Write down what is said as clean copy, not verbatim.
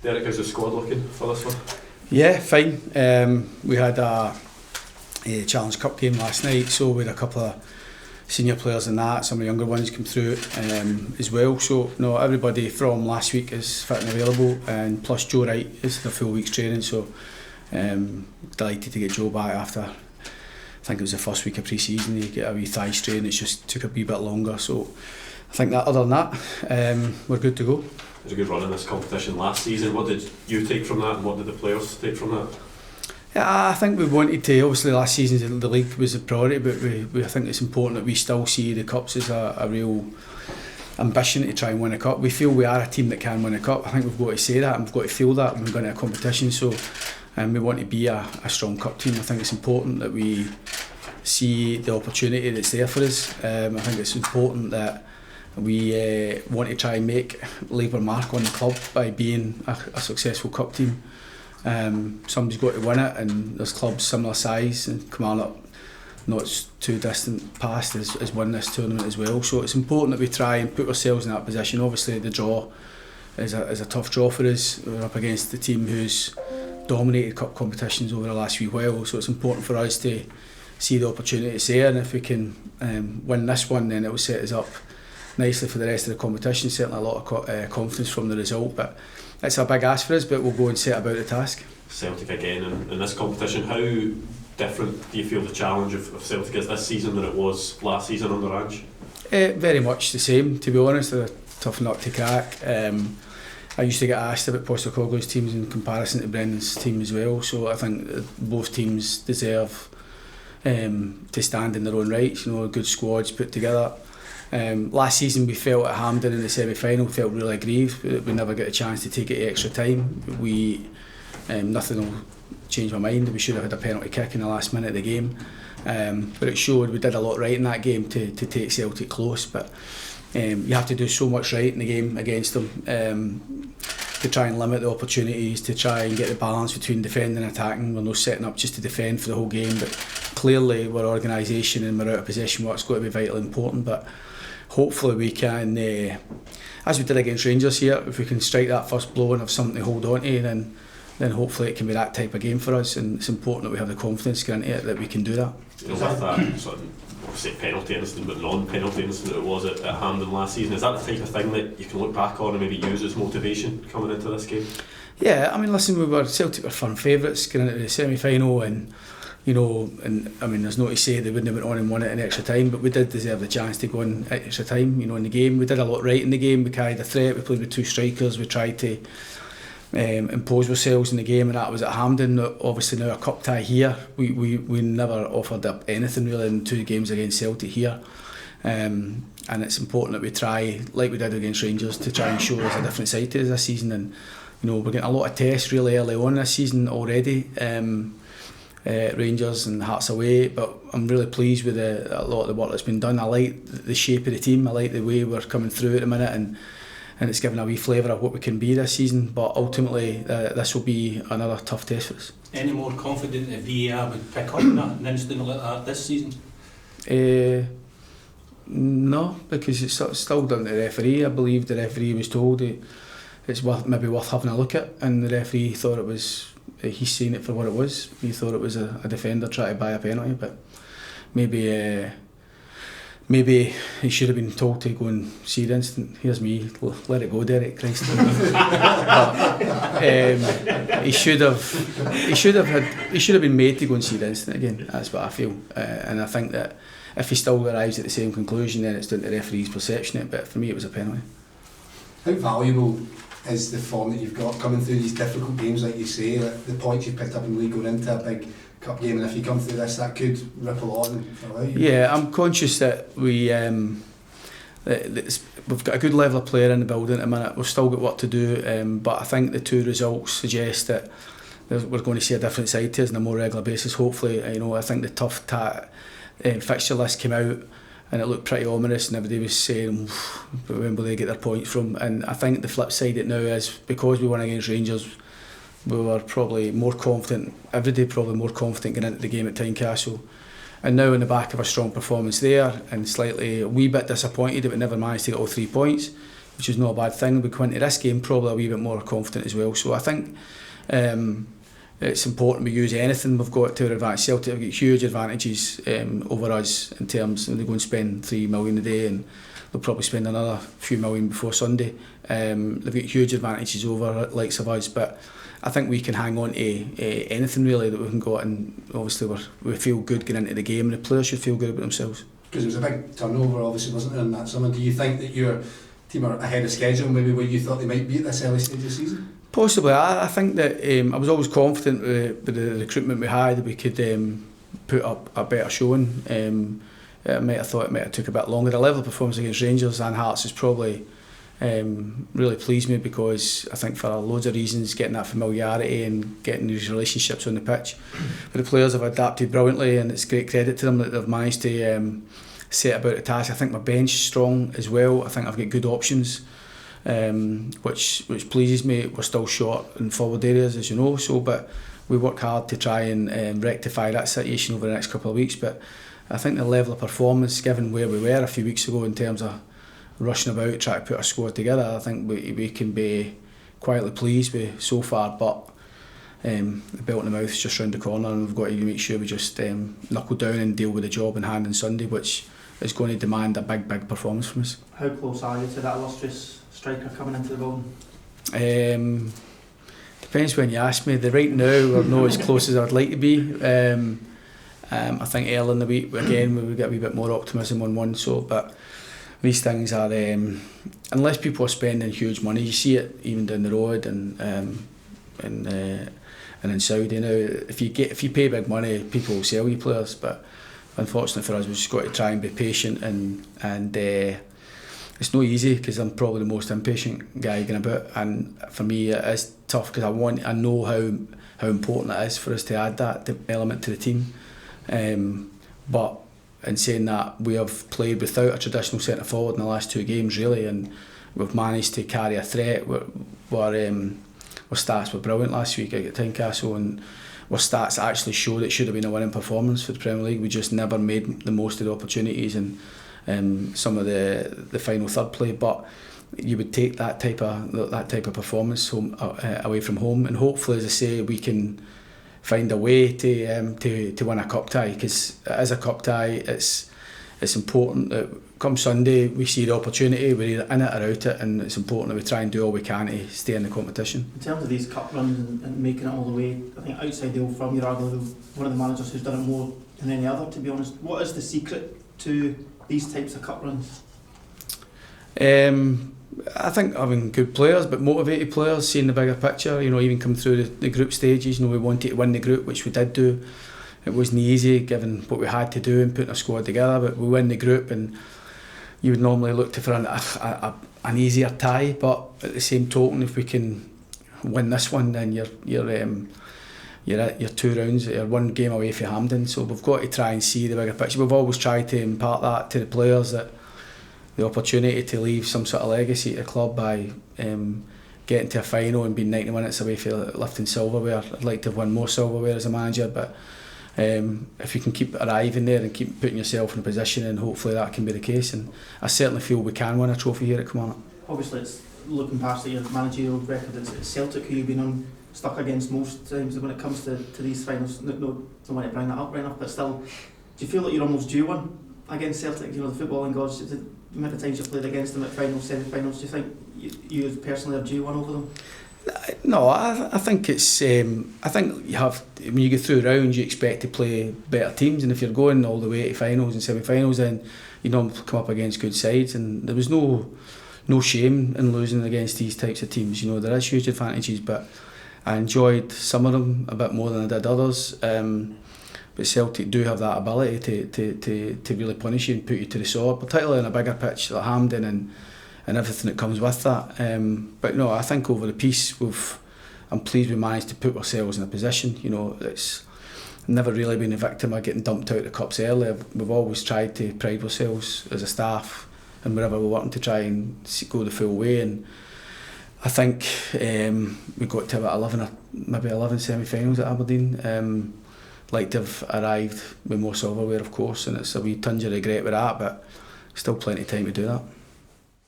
Derek, how's the squad looking for this one? Yeah, fine. We had a Challenge Cup game last night, so we had a couple of senior players in that, some of the younger ones come through as well. So no, everybody from last week is fit and available, and plus Joe Wright is the full week's training. So delighted to get Joe back after, I think it was the first week of pre-season. He get a wee thigh strain, it just took a wee bit longer. So I think that other than that, we're good to go. It was a good run in this competition last season. What did you take from that, and what did the players take from that? Yeah, I think we wanted to, obviously last season the league was a priority, but I think it's important that we still see the cups as a real ambition to try and win a cup. We feel we are a team that can win a cup. I think we've got to say that, and we've got to feel that when we go into a competition. So we want to be a strong cup team. I think it's important that we see the opportunity that's there for us. I think it's important that we want to try and leave our mark on the club by being a successful cup team. Somebody's got to win it, and there's clubs similar size and Kilmarnock not too distant past has won this tournament as well. So it's important that we try and put ourselves in that position. Obviously the draw is a tough draw for us. We're up against the team who's dominated cup competitions over the last few while, so it's important for us to see the opportunities there, and if we can win this one, then it will set us up nicely for the rest of the competition. Certainly a lot of confidence from the result, but it's a big ask for us, but we'll go and set about the task. Celtic again in this competition. How different do you feel the challenge of Celtic is this season than it was last season under Ange? Very much the same, to be honest. They're a tough nut to crack. I used to get asked about Postecoglou's teams in comparison to Brendan's team as well, so I think both teams deserve to stand in their own rights. You know, good squads put together. Last season we felt at Hampden in the semi-final, felt really aggrieved. We never get a chance to take it to extra time. Nothing will change my mind. We should have had a penalty kick in the last minute of the game, but it showed we did a lot right in that game to take Celtic close. But you have to do so much right in the game against them to try and limit the opportunities, to try and get the balance between defending and attacking. We're not setting up just to defend for the whole game, but clearly our organisation and our out of possession work's got to be vitally important. But hopefully we can, as we did against Rangers here, if we can strike that first blow and have something to hold on to, then hopefully it can be that type of game for us, and it's important that we have the confidence going into it that we can do that. You know, with that sort of, obviously penalty incident, but non-penalty incident it was at Hampden last season, is that the type of thing that you can look back on and maybe use as motivation coming into this game? Yeah, I mean, listen, Celtic were firm favourites going into the semi-final, and you know, and I mean, there's no to say they wouldn't have went on and won it in extra time, but we did deserve the chance to go in extra time. You know, in the game, we did a lot right in the game. We carried a threat. We played with two strikers. We tried to impose ourselves in the game, and that was at Hampden. Obviously now a cup tie here, we never offered up anything really in 2 games against Celtic here, and it's important that we try, like we did against Rangers, to try and show us a different side to us this season. And you know, we're getting a lot of tests really early on this season already, Rangers and Hearts away, but I'm really pleased with a lot of the work that's been done. I like the shape of the team, I like the way we're coming through at the minute, and it's given a wee flavour of what we can be this season. But ultimately this will be another tough test for us. Any more confident that VAR would pick up an incident like that this season? No, because it's still done to the referee. I believe the referee was told it's maybe worth having a look at, and the referee thought it was, he's seen it for what it was. He thought it was a defender trying to buy a penalty, but maybe he should have been told to go and see the incident. Here's me, let it go, Derek, Christ. He should have been made to go and see the incident again. That's what I feel, and I think that if he still arrives at the same conclusion, then it's down to the referee's perception of it. But for me, it was a penalty. How valuable is the form that you've got coming through these difficult games, like you say, like the points you've picked up in the league going into a big cup game, and if you come through this, that could ripple on for a while? Yeah, I'm conscious that we've got a good level of player in the building at the minute. We've still got work to do, but I think the 2 results suggest that we're going to see a different side to us on a more regular basis. Hopefully, you know, I think the tough fixture list came out, and it looked pretty ominous, and everybody was saying, when will they get their points from? And I think the flip side of it now is, because we won against Rangers, we were probably more confident, every day probably more confident going into the game at Tynecastle. And now on the back of a strong performance there, and slightly a wee bit disappointed that we never managed to get all 3 points, which is not a bad thing. We come into this game probably a wee bit more confident as well. So I think it's important we use anything we've got to our advantage. Celtic have got huge advantages over us in terms of they go and spend $3 million a day, and they'll probably spend another few million before Sunday. They've got huge advantages over the likes of us, but I think we can hang on to anything really that we can got, and obviously we feel good getting into the game, and the players should feel good about themselves. Because there was a big turnover, obviously, wasn't there, in that summer. Do you think that your team are ahead of schedule, maybe where you thought they might be at this early stage of the season? Possibly. I think that I was always confident with the recruitment we had that we could put up a better showing. I might have thought it might have took a bit longer. The level of performance against Rangers and Hearts has probably really pleased me, because I think for loads of reasons, getting that familiarity and getting these relationships on the pitch. But the players have adapted brilliantly, and it's great credit to them that they've managed to set about the task. I think my bench is strong as well. I think I've got good options, which pleases me. We're still short in forward areas, as you know, but we work hard to try and rectify that situation over the next couple of weeks. But I think the level of performance, given where we were a few weeks ago in terms of rushing about trying to put a squad together, I think we can be quietly pleased with so far. But the belt in the mouth is just round the corner, and we've got to make sure we just knuckle down and deal with the job in hand on Sunday, which is going to demand a big performance from us. How close are you to that illustrious striker coming into the building? Depends when you ask me. Right now we're not as close as I'd like to be. I think early in the week again we would get a wee bit more optimism on one. But these things are, unless people are spending huge money, you see it even down the road and in Saudi now. If you pay big money, people will sell you players. But unfortunately for us, we've just got to try and be patient, and it's not easy, because I'm probably the most impatient guy going about, and for me it is tough, because I know how important it is for us to add that element to the team. But in saying that, we have played without a traditional centre forward in the last 2 games really, and we've managed to carry a threat. Our stats were brilliant last week at Tynecastle, and our stats actually showed it should have been a winning performance for the Premier League. We just never made the most of the opportunities and some of the final third play. But you would take that type of performance home, away from home, and hopefully, as I say, we can find a way to win a cup tie, because as a cup tie, it's important that come Sunday we see the opportunity, we're either in it or out it, and it's important that we try and do all we can to stay in the competition. In terms of these cup runs and making it all the way, I think outside the Old Firm, you're arguably one of the managers who's done it more than any other, to be honest. What is the secret to these types of cup runs? I think having good players, but motivated players, seeing the bigger picture, even coming through the group stages. We wanted to win the group, which we did do. It wasn't easy given what we had to do and putting a squad together, but we win the group, and you would normally look to for an easier tie. But at the same token, if we can win this one, then you're at your 2 rounds, you're 1 game away from Hampden. So we've got to try and see the bigger picture. We've always tried to impart that to the players, that the opportunity to leave some sort of legacy to the club by getting to a final and being 90 minutes away from lifting silverware. I'd like to have won more silverware as a manager, but if you can keep arriving there and keep putting yourself in a position, and hopefully that can be the case, and I certainly feel we can win a trophy here at Kilmarnock. Obviously, it's looking past your managerial record, it's Celtic who you've been stuck against most times when it comes to these finals. No, don't want to bring that up right enough, but still, do you feel like you're almost due one against Celtic? The footballing gods, the amount of times you've played against them at finals, semi-finals, do you think you personally are due one over them? No, I think it's. I think you have. When you go through rounds, you expect to play better teams, and if you're going all the way to finals and semi-finals, then you normally come up against good sides. And there was no shame in losing against these types of teams. There is huge advantages, but I enjoyed some of them a bit more than I did others. But Celtic do have that ability to really punish you and put you to the sword, particularly on a bigger pitch like Hampden and everything that comes with that. But no, I think over the piece, I'm pleased we managed to put ourselves in a position. It's never really been a victim of getting dumped out of the cups early. We've always tried to pride ourselves as a staff and wherever we're working to try and go the full way. And I think we got to about 11 semi-finals at Aberdeen. Like to have arrived with more silverware, of course, and it's a wee tinge of regret with that, but still plenty of time to do that.